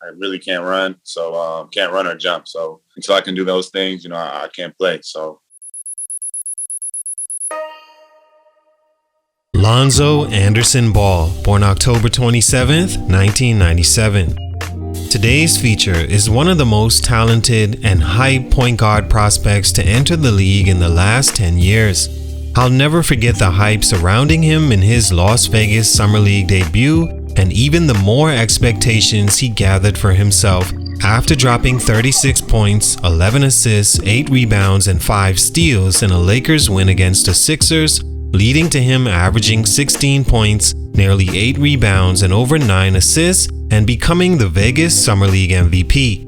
I really can't run, so can't run or jump. So until I can do those things, I can't play. So Lonzo Anderson Ball, born October 27th, 1997. Today's feature is one of the most talented and hyped point guard prospects to enter the league in the last 10 years. I'll never forget the hype surrounding him in his Las Vegas Summer League debut, and even the more expectations he gathered for himself after dropping 36 points, 11 assists, 8 rebounds, and 5 steals in a Lakers win against the Sixers, leading to him averaging 16 points, nearly 8 rebounds, and over 9 assists, and becoming the Vegas Summer League MVP.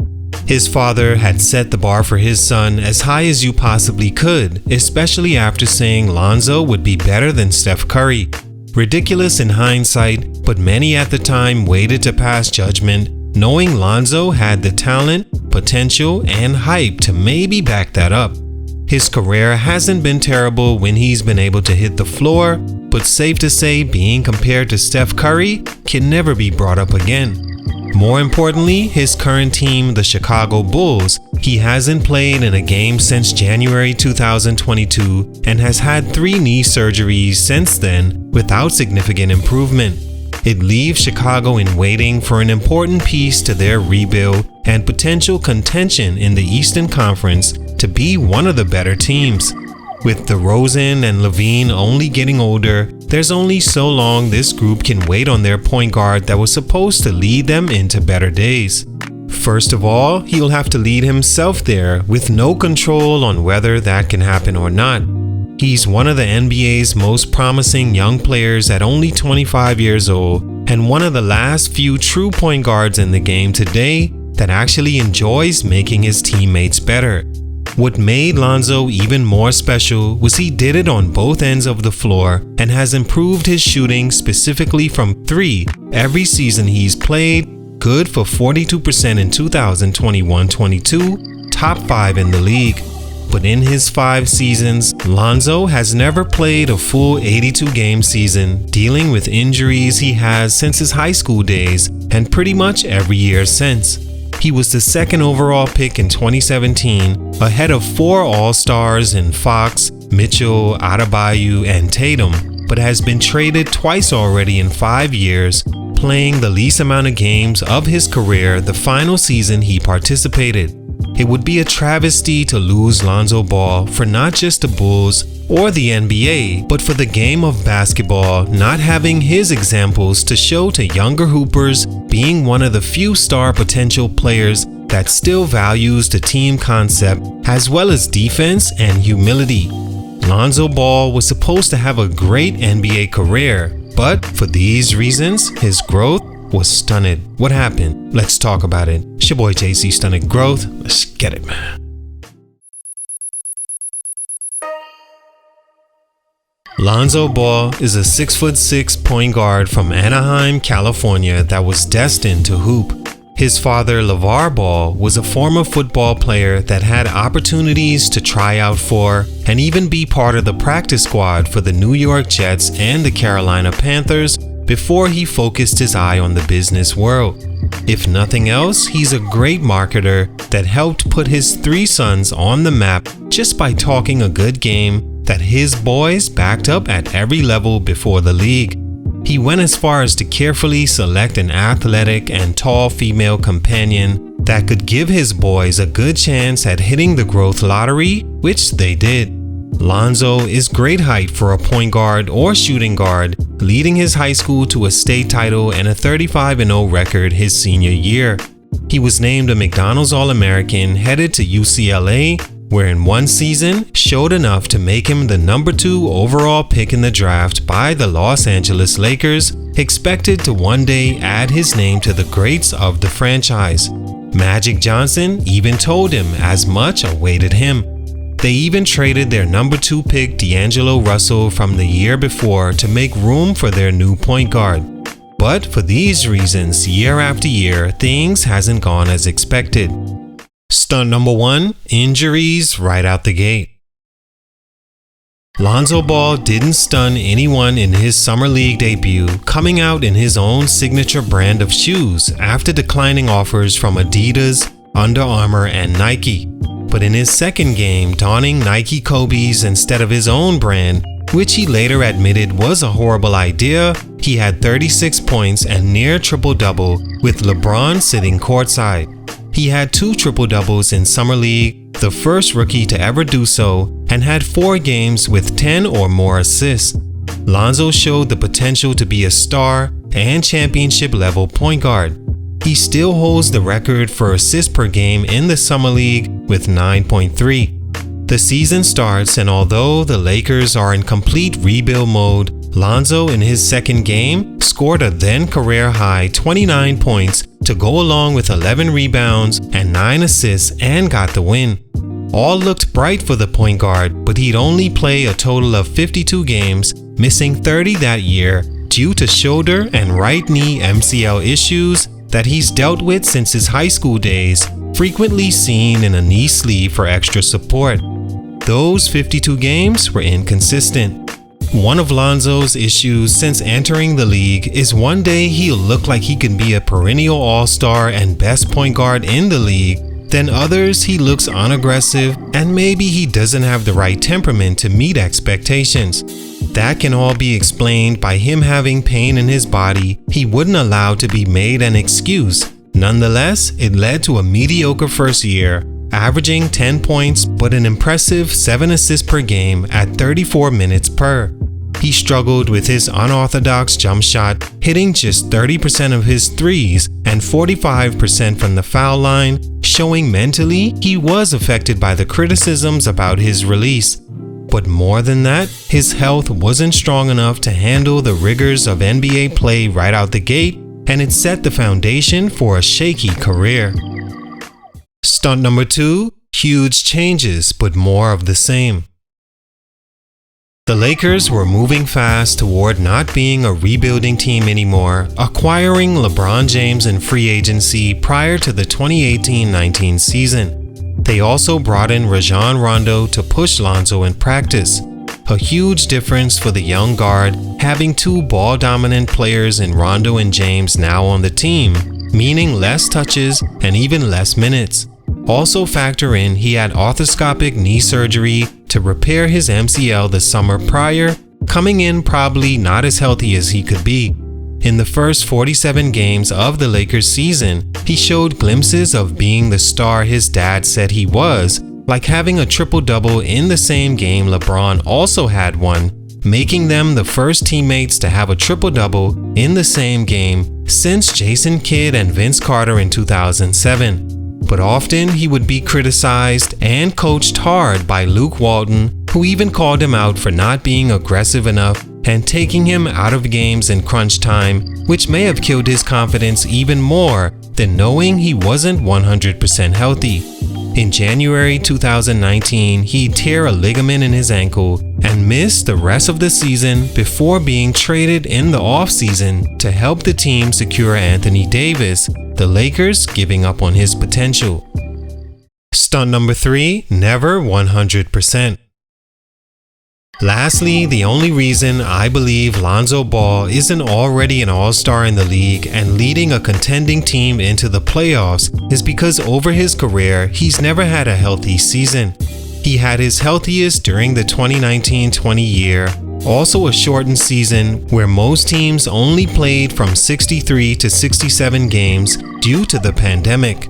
His father had set the bar for his son as high as you possibly could, especially after saying Lonzo would be better than Steph Curry. Ridiculous in hindsight, but many at the time waited to pass judgment, knowing Lonzo had the talent, potential, and hype to maybe back that up. His career hasn't been terrible when he's been able to hit the floor, but safe to say being compared to Steph Curry can never be brought up again. More importantly, his current team, the Chicago Bulls, he hasn't played in a game since January 2022 and has had 3 knee surgeries since then without significant improvement. It leaves Chicago in waiting for an important piece to their rebuild and potential contention in the Eastern Conference to be one of the better teams. With DeRozan and Levine only getting older, there's only so long this group can wait on their point guard that was supposed to lead them into better days. First of all, he'll have to lead himself there with no control on whether that can happen or not. He's one of the NBA's most promising young players at only 25 years old, and one of the last few true point guards in the game today that actually enjoys making his teammates better. What made Lonzo even more special was he did it on both ends of the floor and has improved his shooting specifically from 3 every season he's played, good for 42% in 2021-22, top 5 in the league. But in his 5 seasons, Lonzo has never played a full 82-game season, dealing with injuries he has since his high school days and pretty much every year since. He was the 2nd overall pick in 2017, ahead of 4 All-Stars in Fox, Mitchell, Adebayo, and Tatum, but has been traded twice already in 5 years, playing the least amount of games of his career the final season he participated. It would be a travesty to lose Lonzo Ball for not just the Bulls or the NBA, but for the game of basketball not having his examples to show to younger hoopers, being one of the few star potential players that still values the team concept as well as defense and humility. Lonzo Ball was supposed to have a great NBA career, but for these reasons, his growth was stunted. What happened? Let's talk about it. It's your boy JC, Stunted Growth. Let's get it, man. Lonzo Ball is a 6'6" point guard from Anaheim, California that was destined to hoop. His father, LeVar Ball, was a former football player that had opportunities to try out for and even be part of the practice squad for the New York Jets and the Carolina Panthers before he focused his eye on the business world. If nothing else, he's a great marketer that helped put his 3 sons on the map just by talking a good game that his boys backed up at every level before the league. He went as far as to carefully select an athletic and tall female companion that could give his boys a good chance at hitting the growth lottery, which they did. Lonzo is great height for a point guard or shooting guard, leading his high school to a state title and a 35-0 record his senior year. He was named a McDonald's All-American, headed to UCLA, where in one season showed enough to make him the number 2 overall pick in the draft by the Los Angeles Lakers, expected to one day add his name to the greats of the franchise. Magic Johnson even told him as much awaited him. They even traded their number 2 pick D'Angelo Russell from the year before to make room for their new point guard. But for these reasons, year after year, things hasn't gone as expected. Stunt number 1, injuries right out the gate. Lonzo Ball didn't stun anyone in his summer league debut, coming out in his own signature brand of shoes after declining offers from Adidas, Under Armour, and Nike. But in his second game, donning Nike Kobe's instead of his own brand, which he later admitted was a horrible idea, he had 36 points and near triple-double with LeBron sitting courtside. He had 2 triple-doubles in Summer League, the first rookie to ever do so, and had 4 games with 10 or more assists. Lonzo showed the potential to be a star and championship-level point guard. He still holds the record for assists per game in the Summer League with 9.3. The season starts, and although the Lakers are in complete rebuild mode, Lonzo in his second game scored a then career-high 29 points to go along with 11 rebounds and 9 assists and got the win. All looked bright for the point guard, but he'd only play a total of 52 games, missing 30 that year due to shoulder and right knee MCL issues that he's dealt with since his high school days, frequently seen in a knee sleeve for extra support. Those 52 games were inconsistent. One of Lonzo's issues since entering the league is one day he'll look like he can be a perennial all-star and best point guard in the league, then others he looks unaggressive and maybe he doesn't have the right temperament to meet expectations. That can all be explained by him having pain in his body he wouldn't allow to be made an excuse. Nonetheless, it led to a mediocre first year, averaging 10 points but an impressive 7 assists per game at 34 minutes per. He struggled with his unorthodox jump shot, hitting just 30% of his threes and 45% from the foul line, showing mentally he was affected by the criticisms about his release. But more than that, his health wasn't strong enough to handle the rigors of NBA play right out the gate, and it set the foundation for a shaky career. Stunt number 2, huge changes but more of the same. The Lakers were moving fast toward not being a rebuilding team anymore, acquiring LeBron James in free agency prior to the 2018-19 season. They also brought in Rajon Rondo to push Lonzo in practice. A huge difference for the young guard, having 2 ball-dominant players in Rondo and James now on the team, meaning less touches and even less minutes. Also factor in he had arthroscopic knee surgery to repair his MCL the summer prior, coming in probably not as healthy as he could be. In the first 47 games of the Lakers season, he showed glimpses of being the star his dad said he was, like having a triple-double in the same game LeBron also had one, making them the first teammates to have a triple-double in the same game since Jason Kidd and Vince Carter in 2007. But often he would be criticized and coached hard by Luke Walton, who even called him out for not being aggressive enough and taking him out of games in crunch time, which may have killed his confidence even more than knowing he wasn't 100% healthy. In January 2019, he'd tear a ligament in his ankle and missed the rest of the season before being traded in the offseason to help the team secure Anthony Davis, the Lakers giving up on his potential. Stunt number 3, never 100%. Lastly, the only reason I believe Lonzo Ball isn't already an all-star in the league and leading a contending team into the playoffs is because over his career, he's never had a healthy season. He had his healthiest during the 2019-20 year, also a shortened season where most teams only played from 63 to 67 games due to the pandemic.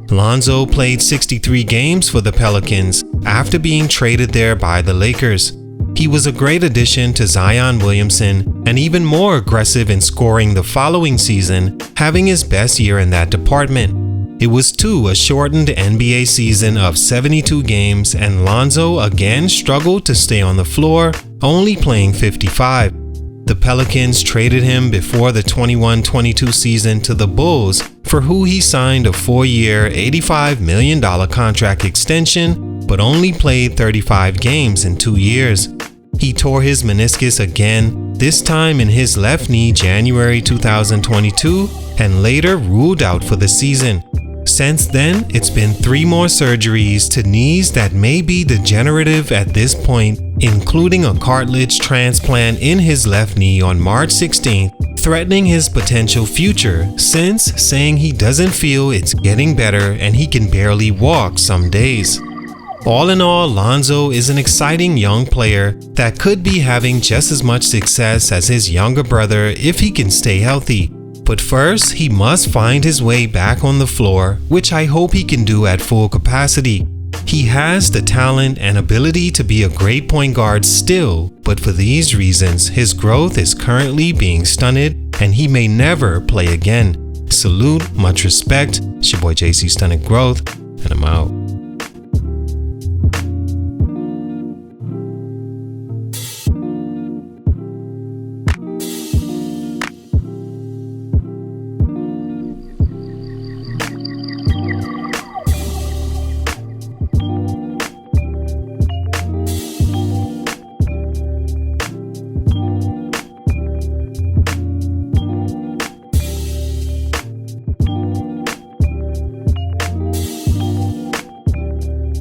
Lonzo played 63 games for the Pelicans after being traded there by the Lakers. He was a great addition to Zion Williamson and even more aggressive in scoring the following season, having his best year in that department. It was too a shortened NBA season of 72 games, and Lonzo again struggled to stay on the floor, only playing 55. The Pelicans traded him before the 21-22 season to the Bulls, for who he signed a 4-year, $85 million contract extension, but only played 35 games in 2 years. He tore his meniscus again, this time in his left knee January 2022, and later ruled out for the season. Since then, it's been 3 more surgeries to knees that may be degenerative at this point, including a cartilage transplant in his left knee on March 16th, threatening his potential future since saying he doesn't feel it's getting better and he can barely walk some days. All in all, Lonzo is an exciting young player that could be having just as much success as his younger brother if he can stay healthy. But first, he must find his way back on the floor, which I hope he can do at full capacity. He has the talent and ability to be a great point guard still, but for these reasons, his growth is currently being stunted and he may never play again. Salute, much respect. It's your boy JC Stunted Growth, and I'm out.